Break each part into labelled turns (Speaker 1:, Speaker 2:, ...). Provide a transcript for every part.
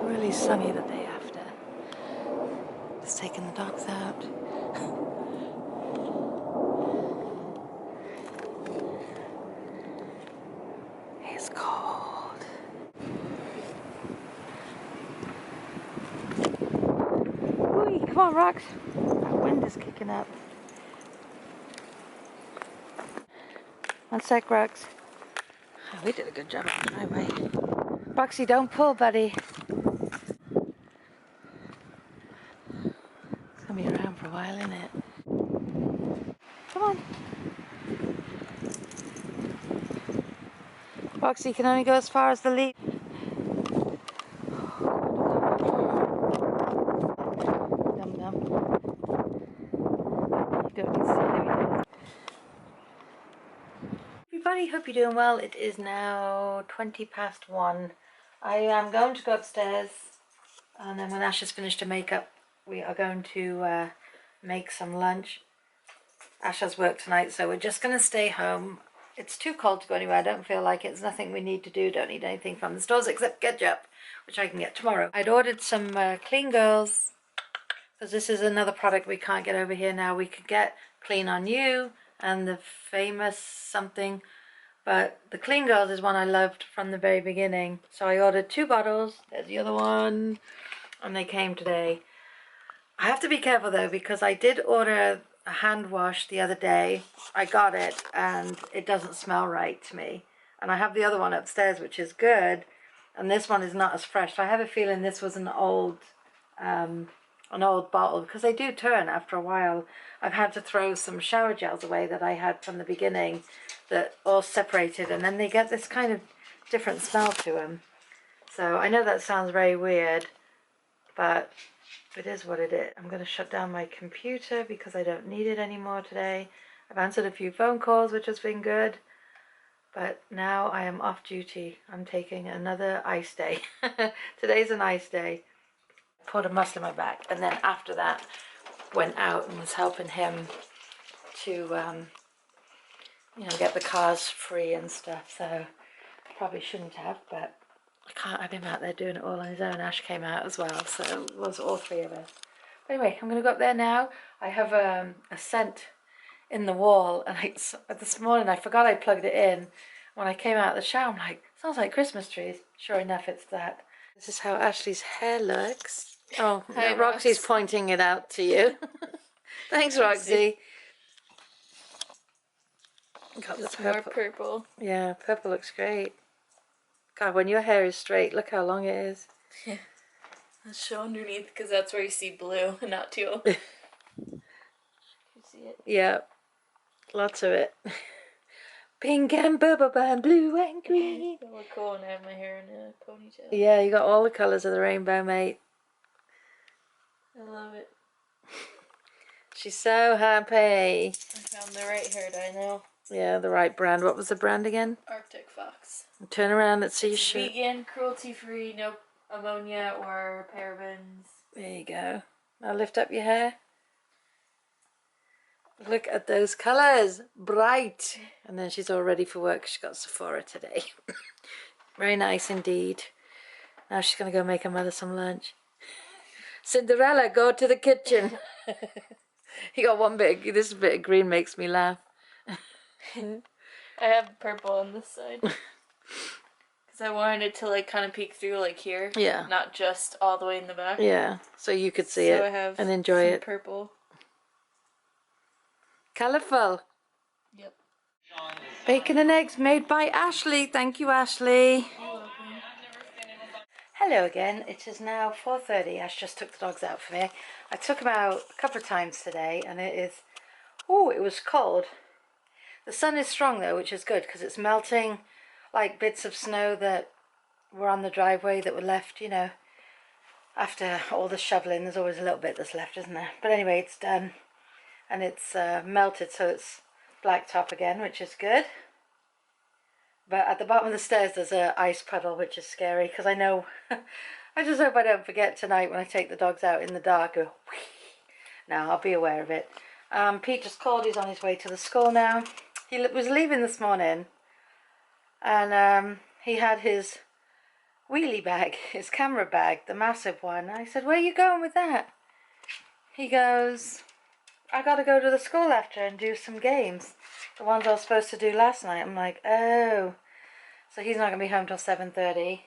Speaker 1: really sunny the day after. Just taking the dogs out. It's cold. Whee, come on, Rox. That wind is kicking up. One sec, Rox. Oh, we did a good job on the driveway. Roxy, don't pull, buddy. It's gonna be around for a while, isn't it? Come on. Roxy can only go as far as the lead. Dum dum. You don't need to see it. Everybody, hope you're doing well. It is now 1:20. I am going to go upstairs, and then when Ash has finished her makeup, we are going to make some lunch. Ash has work tonight, so we're just going to stay home. It's too cold to go anywhere. I don't feel like it. There's nothing we need to do. Don't need anything from the stores except ketchup, which I can get tomorrow. I'd ordered some Clean Girls, because this is another product we can't get over here now. We could get Clean on You and the Famous something, but the Clean Girls is one I loved from the very beginning. So I ordered 2 bottles. There's the other one, and they came today. I have to be careful though, because I did order a hand wash the other day. I got it and it doesn't smell right to me, and I have the other one upstairs which is good, and this one is not as fresh. So I have a feeling this was an old bottle, because they do turn after a while. I've had to throw some shower gels away that I had from the beginning that all separated, and then they get this kind of different smell to them. So I know that sounds very weird, but it is what it is. I'm going to shut down my computer because I don't need it anymore today. I've answered a few phone calls, which has been good, but now I am off duty. I'm taking another ice day. Today's an ice day. Put a muscle in my back, and then after that went out and was helping him to you know, get the cars free and stuff. So probably shouldn't have, but I can't have him out there doing it all on his own. Ash came out as well, so it was all 3 of us. But anyway, I'm going to go up there now. I have a scent in the wall, and this morning I forgot I plugged it in. When I came out of the shower, I'm like, sounds like Christmas trees. Sure enough, it's that. This is how Ashley's hair looks. Oh,
Speaker 2: Hi,
Speaker 1: Roxy's pointing it out to you. Thanks, Roxy. Got the
Speaker 2: more purple.
Speaker 1: Yeah, purple looks great. God, when your hair is straight, look how long it is.
Speaker 2: Yeah. Let's show underneath, because that's where you see blue and not teal.
Speaker 1: You
Speaker 2: see it?
Speaker 1: Yeah, lots of it. Pink and purple and blue and green.
Speaker 2: That would look cool when I have my hair in a ponytail.
Speaker 1: Yeah, you got all the colours of the rainbow, mate.
Speaker 2: I love it.
Speaker 1: She's so happy.
Speaker 2: I found the right hair dye now.
Speaker 1: Yeah, the right brand. What was the brand again?
Speaker 2: Arctic Fox.
Speaker 1: Turn around, let's see your
Speaker 2: It's
Speaker 1: shirt.
Speaker 2: vegan, cruelty-free, no ammonia or parabens.
Speaker 1: There you go. Now lift up your hair. Look at those colours. Bright. And then she's all ready for work. She's got Sephora today. Very nice indeed. Now she's going to go make her mother some lunch. Cinderella, go to the kitchen. You got one bit of, this bit of green makes me laugh.
Speaker 2: I have purple on this side. Because I wanted it to like kind of peek through like here.
Speaker 1: Yeah.
Speaker 2: Not just all the way in the back.
Speaker 1: Yeah, so you could see it
Speaker 2: I have
Speaker 1: and enjoy it.
Speaker 2: Purple.
Speaker 1: Colourful.
Speaker 2: Yep.
Speaker 1: Bacon and eggs made by Ashley. Thank you, Ashley. Hello again. It is now 4:30. Ash just took the dogs out for me. I took them out a couple of times today, and it is, oh, it was cold. The sun is strong though, which is good, because it's melting like bits of snow that were on the driveway that were left, you know, after all the shoveling. There's always a little bit that's left, isn't there? But anyway, it's done, and it's melted, so it's blacktop again, which is good. But at the bottom of the stairs there's an ice puddle, which is scary, because I know, I just hope I don't forget tonight when I take the dogs out in the dark. Go, no, I'll be aware of it. Pete just called. He's on his way to the school now. He was leaving this morning, and he had his wheelie bag, his camera bag, the massive one. I said, where are you going with that? He goes, I got to go to the school after and do some games. The ones I was supposed to do last night. I'm like, oh. So he's not going to be home till 7:30.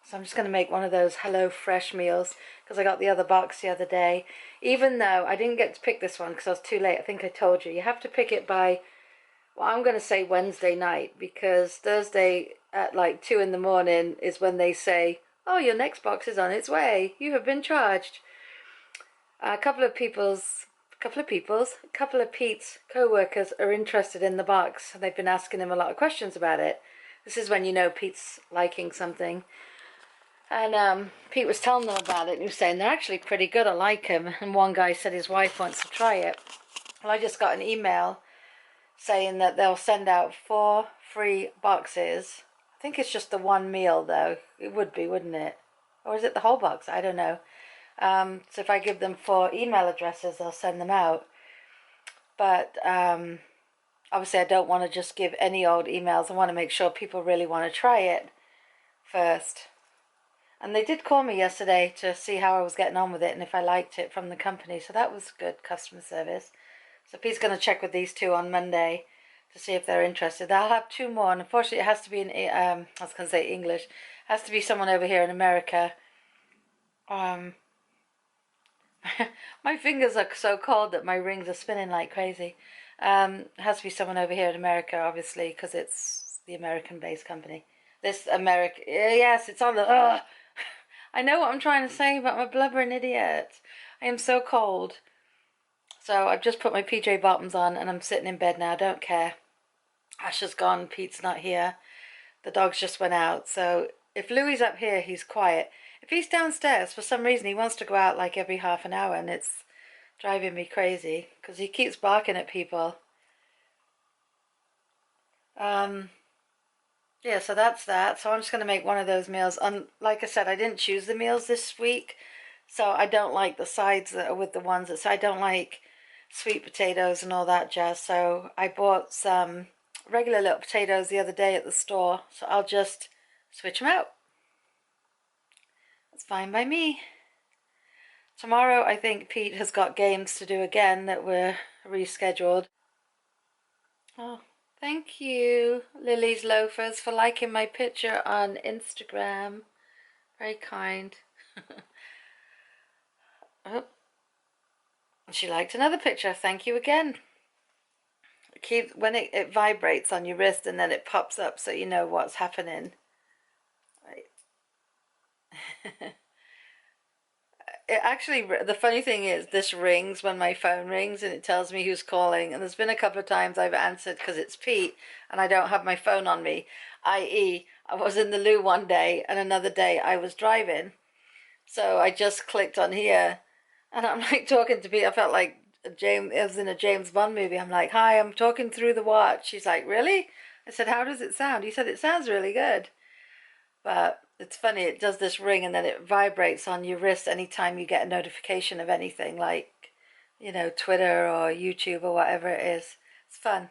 Speaker 1: So I'm just going to make one of those Hello Fresh meals because I got the other box the other day. Even though I didn't get to pick this one because I was too late. I think I told you. You have to pick it by, well, I'm going to say Wednesday night because Thursday at like 2 in the morning is when they say, oh, your next box is on its way. You have been charged. A couple of Pete's co-workers are interested in the box. They've been asking him a lot of questions about it. This is when you know Pete's liking something. And Pete was telling them about it, and he was saying they're actually pretty good, I like them. And one guy said his wife wants to try it. Well, I just got an email saying that they'll send out 4 free boxes. I think it's just the one meal, though. It would be, wouldn't it? Or is it the whole box? I don't know. So if I give them 4 email addresses, they'll send them out. But obviously I don't want to just give any old emails. I want to make sure people really want to try it first. And they did call me yesterday to see how I was getting on with it and if I liked it from the company. So that was good customer service. So Pete's going to check with these 2 on Monday to see if they're interested. I'll have 2 more. And unfortunately it has to be in, I was going to say English. It has to be someone over here in America. My fingers are so cold that my rings are spinning like crazy. It has to be someone over here in America, obviously, because it's the American-based company. Yes, it's on the, I know what I'm trying to say, but I'm a blubbering idiot. I am so cold. So I've just put my PJ bottoms on and I'm sitting in bed now, I don't care. Ash has gone, Pete's not here. The dogs just went out, so if Louie's up here, he's quiet. If he's downstairs, for some reason, he wants to go out like every half an hour, and it's driving me crazy because he keeps barking at people. Yeah, so that's that. So I'm just going to make one of those meals. Like I said, I didn't choose the meals this week, so I don't like the sides that are with the ones that, so I don't like sweet potatoes and all that jazz. So I bought some regular little potatoes the other day at the store, so I'll just switch them out. That's fine by me. Tomorrow I think Pete has got games to do again that were rescheduled. Oh, thank you, Lily's Loafers, for liking my picture on Instagram. Very kind. Oh, she liked another picture. Thank you again. When it vibrates on your wrist and then it pops up so you know what's happening. Right. It actually, the funny thing is, this rings when my phone rings and it tells me who's calling. And there's been a couple of times I've answered because it's Pete and I don't have my phone on me. I.e., I was in the loo one day and another day I was driving. So I just clicked on here and I'm like talking to Pete. I felt like it was in a James Bond movie. I'm like, hi, I'm talking through the watch. She's like, really? I said, how does it sound? He said, it sounds really good. But it's funny, it does this ring and then it vibrates on your wrist anytime you get a notification of anything like, you know, Twitter or YouTube or whatever it is. It's fun.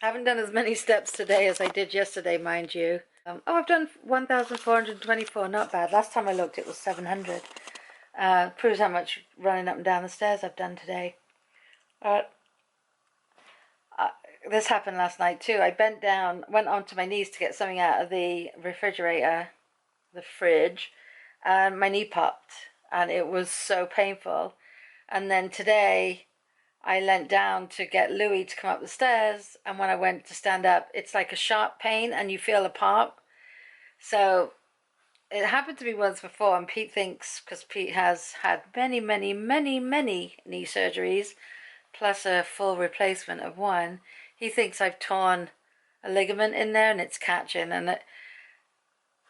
Speaker 1: I haven't done as many steps today as I did yesterday, mind you. Oh, I've done 1,424, not bad. Last time I looked it was 700. Proves how much running up and down the stairs I've done today. This happened last night too. I bent down, went onto my knees to get something out of the refrigerator, the fridge, and my knee popped and it was so painful. And then today I leant down to get Louis to come up the stairs, and when I went to stand up, it's like a sharp pain and you feel a pop. So it happened to me once before, and Pete thinks, because Pete has had many knee surgeries plus a full replacement of one, he thinks I've torn a ligament in there and it's catching, and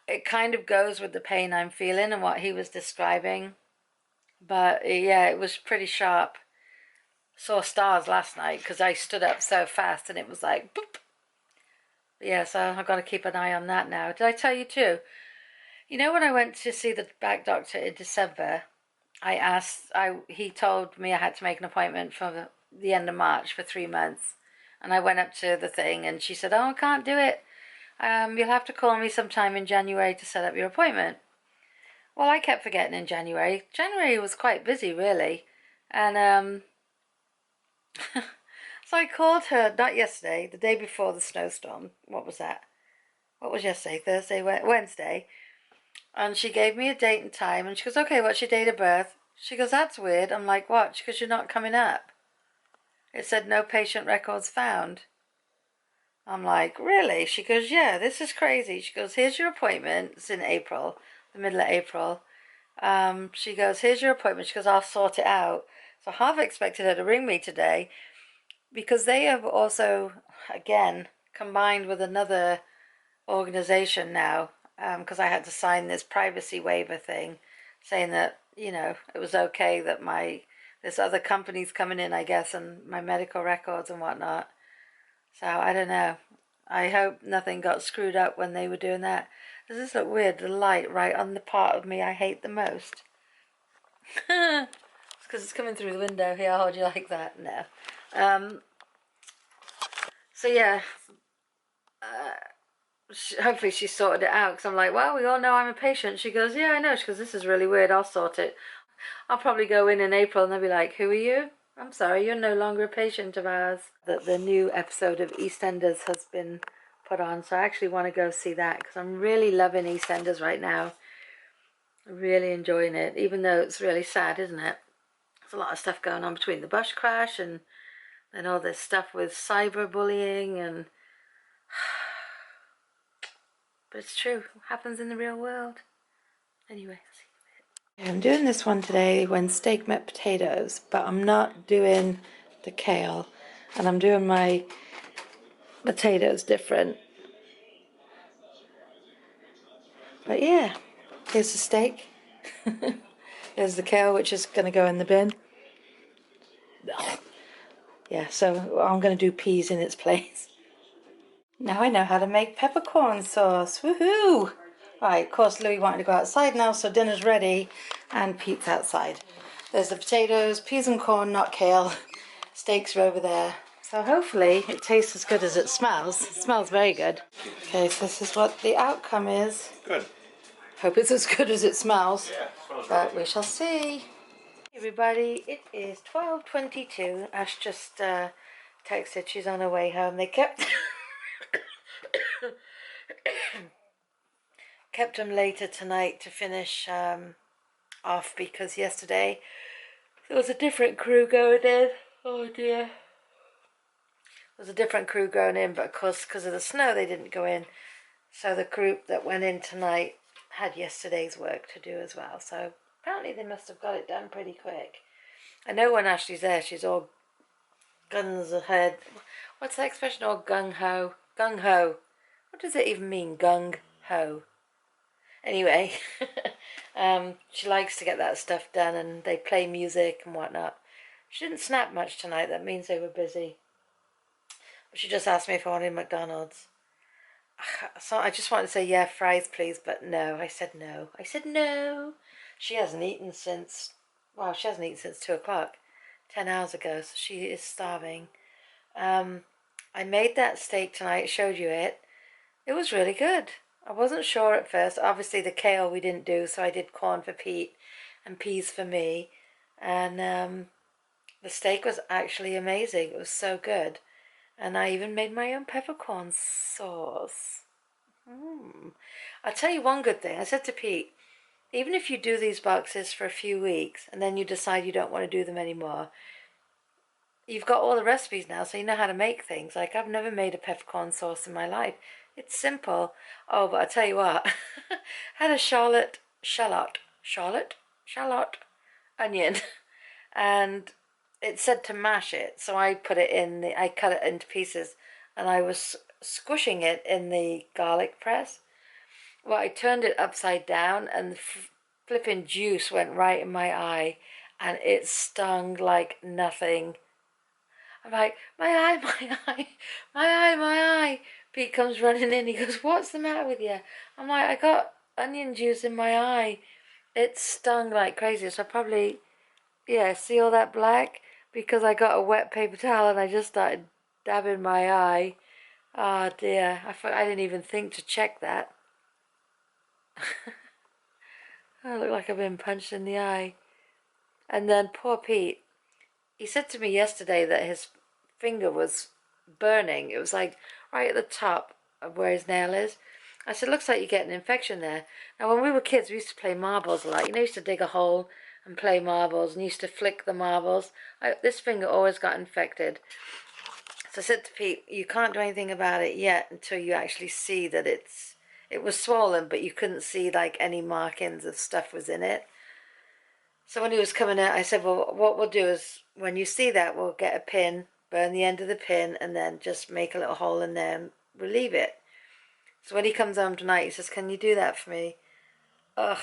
Speaker 1: it kind of goes with the pain I'm feeling and what he was describing. But yeah, it was pretty sharp. Saw stars last night because I stood up so fast and it was like boop. Yeah, so I've got to keep an eye on that now. Did I tell you too? You know, when I went to see the back doctor in December, he told me I had to make an appointment for the end of March for 3 months. And I went up to the thing and she said, oh, I can't do it You'll have to call me sometime in January to set up your appointment. Well, I kept forgetting in January. January was quite busy, really. And, so I called her, not yesterday, the day before the snowstorm. What was that? What was yesterday? Thursday, Wednesday. And she gave me a date and time, and she goes, okay, what's your date of birth? She goes, that's weird. I'm like, what? She goes, you're not coming up. It said no patient records found. I'm like, really? She goes, yeah, this is crazy. She goes, here's your appointment. It's in April, the middle of April. She goes, here's your appointment. She goes, I'll sort it out. So I half expected her to ring me today, because they have also, again, combined with another organization now, because I had to sign this privacy waiver thing saying that, you know, it was okay that this other company's coming in, I guess, and my medical records and whatnot. So I don't know. I hope nothing got screwed up when they were doing that. Does this look weird? The light right on the part of me I hate the most. It's because it's coming through the window. Here, I'll hold you like that. No. So yeah. Hopefully she sorted it out, because I'm like, well, we all know I'm a patient. She goes, yeah, I know. She goes, this is really weird. I'll sort it. I'll probably go in April and they'll be like, who are you? I'm sorry, you're no longer a patient of ours. The new episode of EastEnders has been put on, so I actually want to go see that, because I'm really loving EastEnders right now. Really enjoying it, even though it's really sad, isn't it? There's a lot of stuff going on between the bus crash and all this stuff with cyberbullying and... But it's true. It happens in the real world. Anyway, I'll see you in a bit. I'm doing this one today when steak met potatoes, but I'm not doing the kale. And I'm doing my potatoes different. But yeah, here's the steak. There's the kale, which is going to go in the bin. Yeah, so I'm going to do peas in its place. Now I know how to make peppercorn sauce. Woohoo! Right, of course Louis wanted to go outside now, so dinner's ready and Pete's outside. There's the potatoes, peas and corn, not kale. Steaks are over there. So hopefully it tastes as good as it smells. It smells very good. Okay, so this is what the outcome is.
Speaker 3: Good.
Speaker 1: Hope it's as good as it smells.
Speaker 3: Yeah,
Speaker 1: But we shall see. Hey everybody, it is 12:22. Ash just texted she's on her way home. They kept kept him later tonight to finish off, because yesterday there was a different crew going in. Oh dear. There was a different crew going in, but of course because of the snow they didn't go in. So the group that went in tonight had yesterday's work to do as well. So apparently they must have got it done pretty quick. I know when Ashley's there, she's all guns ahead. What's that expression? All gung-ho. Gung-ho. What does it even mean, gung-ho? Anyway, she likes to get that stuff done, and they play music and whatnot. She didn't snap much tonight. That means they were busy. But she just asked me if I wanted McDonald's. So I just wanted to say, yeah, fries please, but no. I said no. I said no. She hasn't eaten since, well, she hasn't eaten since 2 o'clock, 10 hours ago, so she is starving. I made that steak tonight, showed you it. It was really good. I wasn't sure at first. Obviously the kale we didn't do, so I did corn for Pete and peas for me. And the steak was actually amazing. It was so good. And I even made my own peppercorn sauce. I'll tell you one good thing. I said to Pete, even if you do these boxes for a few weeks and then you decide you don't want to do them anymore, you've got all the recipes now, so you know how to make things. Like, I've never made a peppercorn sauce in my life. It's simple. Oh, but I'll tell you what. Had a shallot onion, and it said to mash it, so I put it in I cut it into pieces, and I was squishing it in the garlic press. Well, I turned it upside down, and the flipping juice went right in my eye, and it stung like nothing. I'm like, my eye, my eye, my eye, my eye. Pete comes running in, he goes, what's the matter with you? I'm like, I got onion juice in my eye. It stung like crazy, so I probably, yeah, see all that black? Because I got a wet paper towel and I just started dabbing my eye. Oh dear, I didn't even think to check that. I look like I've been punched in the eye. And then poor Pete, he said to me yesterday that his finger was burning. It was like right at the top of where his nail is. I said, looks like you get an infection there. Now, when we were kids, we used to play marbles a lot. You know, used to dig a hole and play marbles and used to flick the marbles. This finger always got infected. So I said to Pete, you can't do anything about it yet until you actually see that it was swollen, but you couldn't see like any markings of stuff was in it. So when he was coming out, I said, well, what we'll do is when you see that, we'll get a pin, burn the end of the pin, and then just make a little hole in there and relieve it. So when he comes home tonight, he says, can you do that for me? Ugh,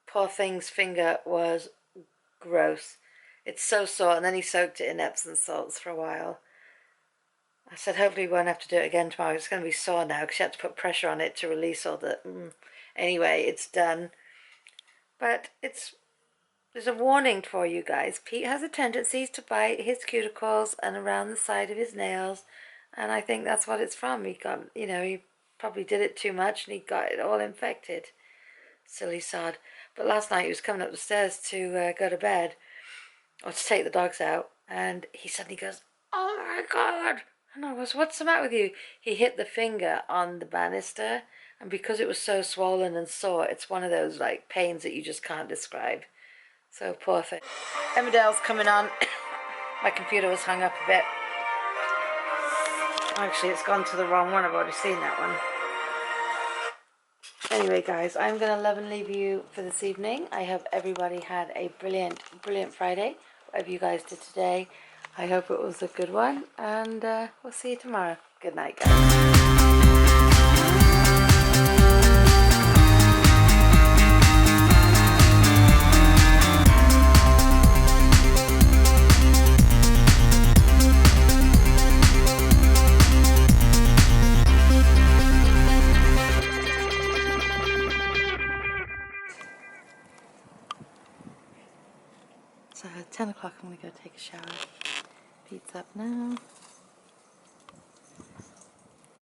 Speaker 1: poor thing's finger was gross. It's so sore. And then he soaked it in Epsom salts for a while. I said, hopefully we won't have to do it again tomorrow. It's going to be sore now because you had to put pressure on it to release all the... Anyway, it's done. But there's a warning for you guys. Pete has a tendency to bite his cuticles and around the side of his nails. And I think that's what it's from. He got, he probably did it too much and he got it all infected. Silly sod. But last night he was coming up the stairs to go to bed or to take the dogs out, and he suddenly goes, oh my God. And I was, what's the matter with you? He hit the finger on the banister, and because it was so swollen and sore, it's one of those like pains that you just can't describe. So poor thing. Emmerdale's coming on. My computer was hung up a bit. Actually, it's gone to the wrong one. I've already seen that one. Anyway, guys, I'm going to love and leave you for this evening. I hope everybody had a brilliant, brilliant Friday. Whatever you guys did today, I hope it was a good one. And we'll see you tomorrow. Good night, guys. So at 10 o'clock I'm going to go take a shower. Pete's up now.